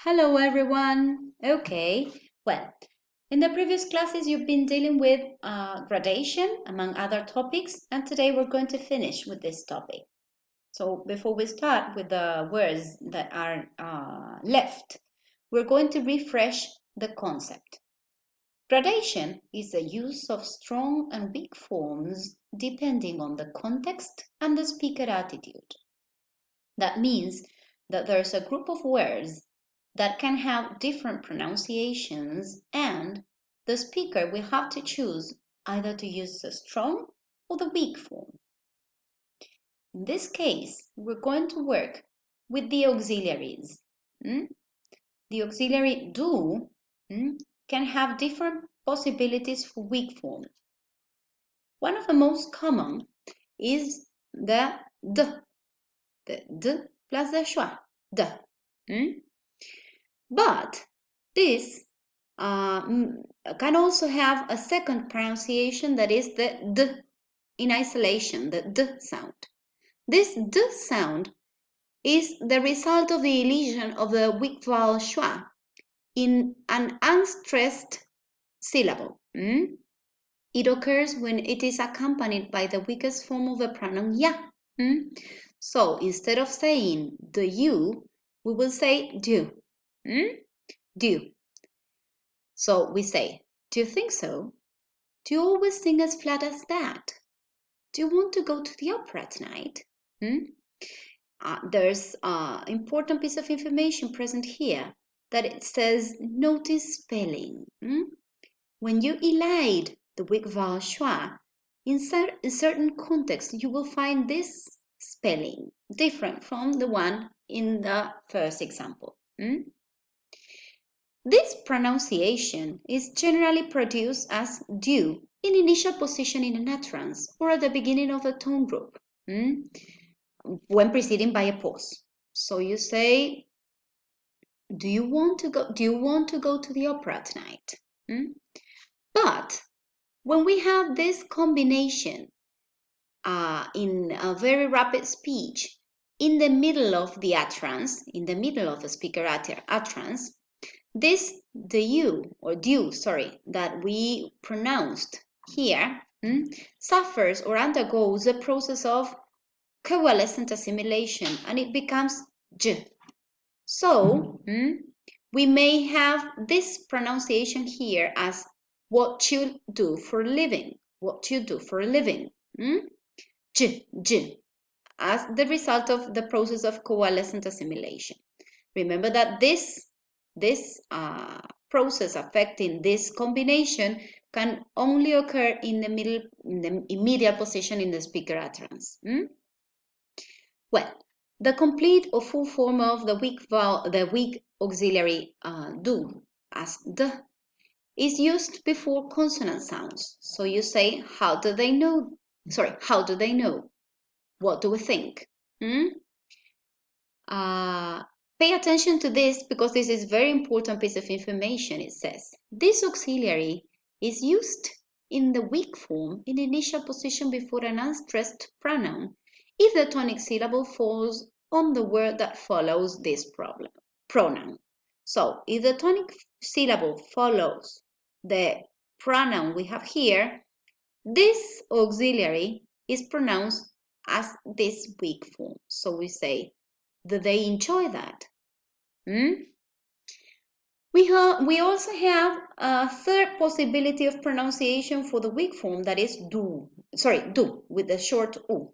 Hello everyone. Okay, well, in the previous classes you've been dealing with gradation among other topics, and today we're going to finish with this topic. So before we start with the words that are left, we're going to refresh the concept. Gradation is the use of strong and weak forms depending on the context and the speaker attitude. That means that there's a group of words that can have different pronunciations, and the speaker will have to choose either to use the strong or the weak form. In this case, we're going to work with the auxiliaries. The auxiliary do can have different possibilities for weak form. One of the most common is the d plus the schwa, d. But this can also have a second pronunciation, that is the d in isolation, the d sound. This d sound is the result of the elision of the weak vowel schwa in an unstressed syllable. It occurs when it is accompanied by the weakest form of the pronoun ya. So instead of saying the you, we will say do. Do. So we say, do you think so? Do you always sing as flat as that? Do you want to go to the opera tonight? There's an important piece of information present here that it says notice spelling. When you elide the weak vowel schwa, in certain contexts you will find this spelling different from the one in the first example. This pronunciation is generally produced as do in initial position in an utterance or at the beginning of a tone group when preceded by a pause. So you say, do you want to go to the opera tonight? But when we have this combination in a very rapid speech in the middle of the utterance, in the middle of the speaker utterance, this the you or do, that we pronounced here suffers or undergoes a process of coalescent assimilation, and it becomes j. So we may have this pronunciation here as what you do for a living, what you do for a living, j, as the result of the process of coalescent assimilation. Remember that this process affecting this combination can only occur in the immediate position in the speaker utterance. Well, the complete or full form of the weak auxiliary do as d is used before consonant sounds. So you say, how do they know? How do they know? What do we think? Pay attention to this because this is a very important piece of information. It says, this auxiliary is used in the weak form in initial position before an unstressed pronoun if the tonic syllable falls on the word that follows this pronoun. So if the tonic syllable follows the pronoun we have here, this auxiliary is pronounced as this weak form. So we say, do they enjoy that? We also have a third possibility of pronunciation for the weak form, that is do with the short u.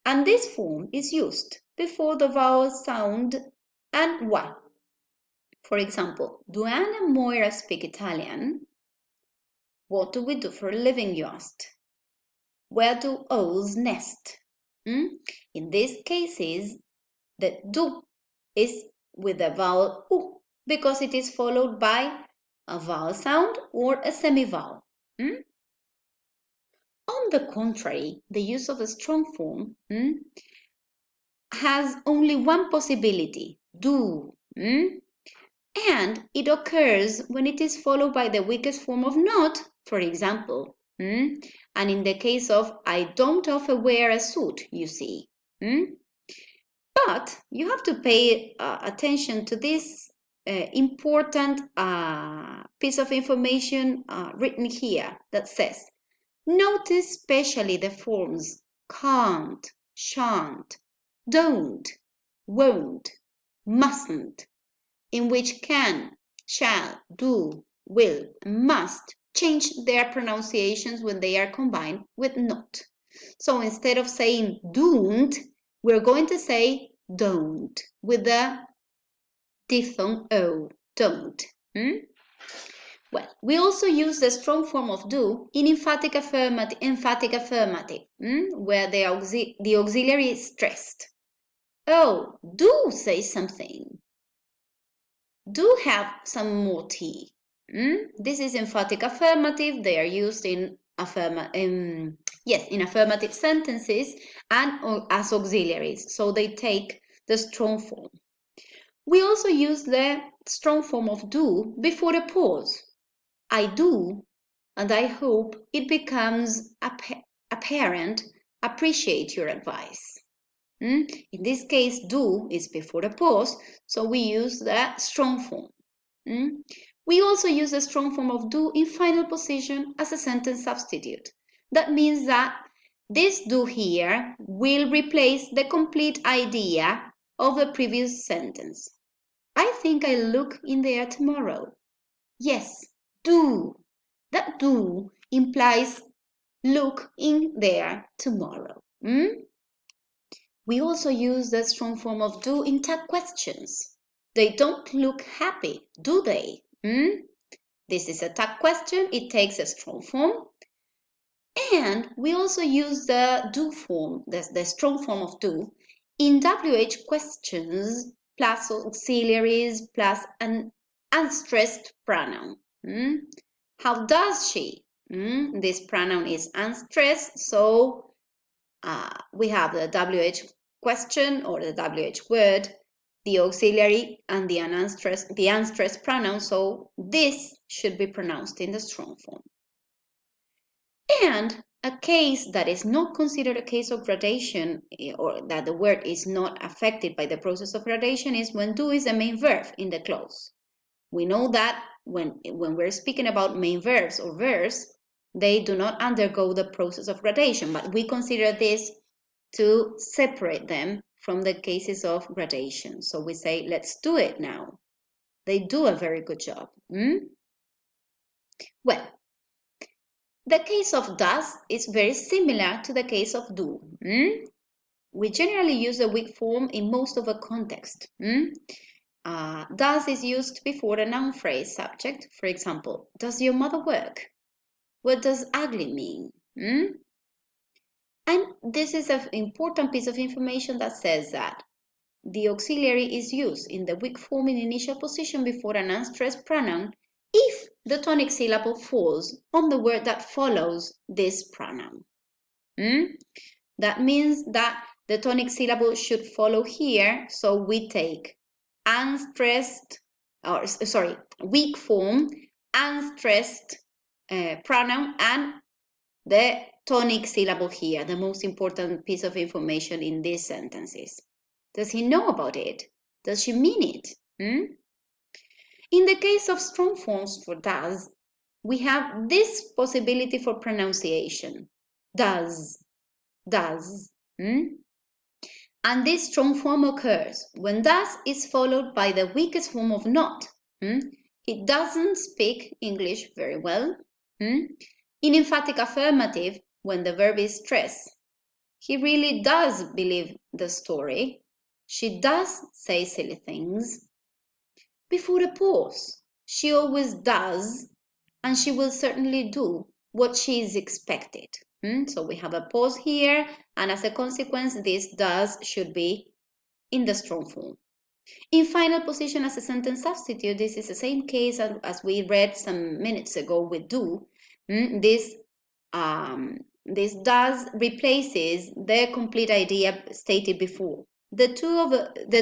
And this form is used before the vowel sound and wa. For example, do Anne and Moira speak Italian? What do we do for a living, you asked? Where do owls nest? In these cases, the do is with the vowel u because it is followed by a vowel sound or a semivowel. On the contrary, the use of a strong form has only one possibility, do, and it occurs when it is followed by the weakest form of not, for example, and in the case of I don't often wear a suit, you see. But you have to pay attention to this important piece of information written here that says, notice especially the forms can't, shan't, don't, won't, mustn't, in which can, shall, do, will, and must change their pronunciations when they are combined with not. So instead of saying don't, we're going to say don't with the diphthong O, don't. Well, we also use the strong form of do in emphatic affirmative, where the auxiliary is stressed. Oh, do say something. Do have some more tea. This is emphatic affirmative. They are used in affirmative sentences and as auxiliaries. So they take the strong form. We also use the strong form of do before a pause. I do, and I hope it becomes apparent, appreciate your advice. In this case, do is before a pause, so we use the strong form. We also use the strong form of do in final position as a sentence substitute. That means that this do here will replace the complete idea of the previous sentence. I think I'll look in there tomorrow. Yes, do. That do implies look in there tomorrow. We also use the strong form of do in tag questions. They don't look happy, do they? This is a tag question. It takes a strong form. And we also use the do form, the strong form of do, in WH questions plus auxiliaries plus an unstressed pronoun. How does she? This pronoun is unstressed, so we have the WH question or the WH word, the auxiliary, and the unstressed pronoun, so this should be pronounced in the strong form. And a case that is not considered a case of gradation or that the word is not affected by the process of gradation is when do is the main verb in the clause. We know that when we're speaking about main verbs or verbs, they do not undergo the process of gradation, but we consider this to separate them from the cases of gradation. So we say, let's do it now. They do a very good job. Well, the case of does is very similar to the case of do. We generally use the weak form in most of the context. Does is used before a noun phrase subject. For example, does your mother work? What does ugly mean? And this is an important piece of information that says that the auxiliary is used in the weak form in initial position before an unstressed pronoun if the tonic syllable falls on the word that follows this pronoun. That means that the tonic syllable should follow here, so we take weak form, unstressed pronoun, and the tonic syllable here, the most important piece of information in these sentences. Does he know about it? Does she mean it? In the case of strong forms for does, we have this possibility for pronunciation. Does. And this strong form occurs when does is followed by the weakest form of not. He doesn't speak English very well. In emphatic affirmative, when the verb is stressed, he really does believe the story. She does say silly things. Before a pause, she always does, and she will certainly do what she is expected. So we have a pause here, and as a consequence, this does should be in the strong form. In final position as a sentence substitute, this is the same case as we read some minutes ago with do. This does replaces the complete idea stated before. The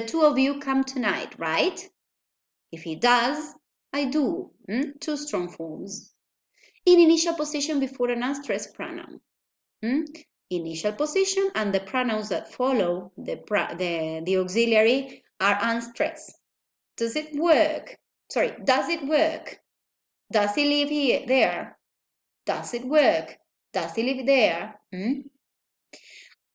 two of you come tonight, right? If he does, I do. Two strong forms. In initial position before an unstressed pronoun. Initial position and the pronouns that follow the auxiliary are unstressed. Does it work? Sorry, does it work? Does he live here, there? Does it work? Does he live there?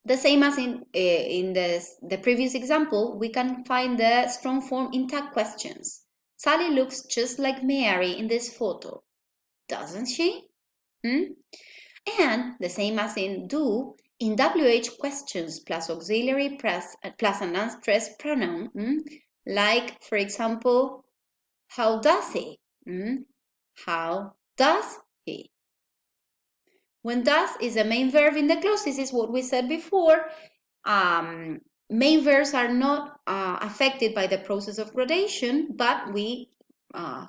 The same as in the previous example, we can find the strong form in tag questions. Sally looks just like Mary in this photo, doesn't she? And the same as in do, in WH questions plus auxiliary plus an unstressed pronoun, like, for example, how does he? How does he? When does is the main verb in the clause, this is what we said before. Main verbs are not affected by the process of gradation, but we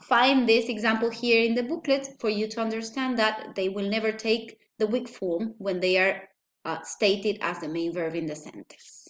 find this example here in the booklet for you to understand that they will never take the weak form when they are stated as the main verb in the sentence.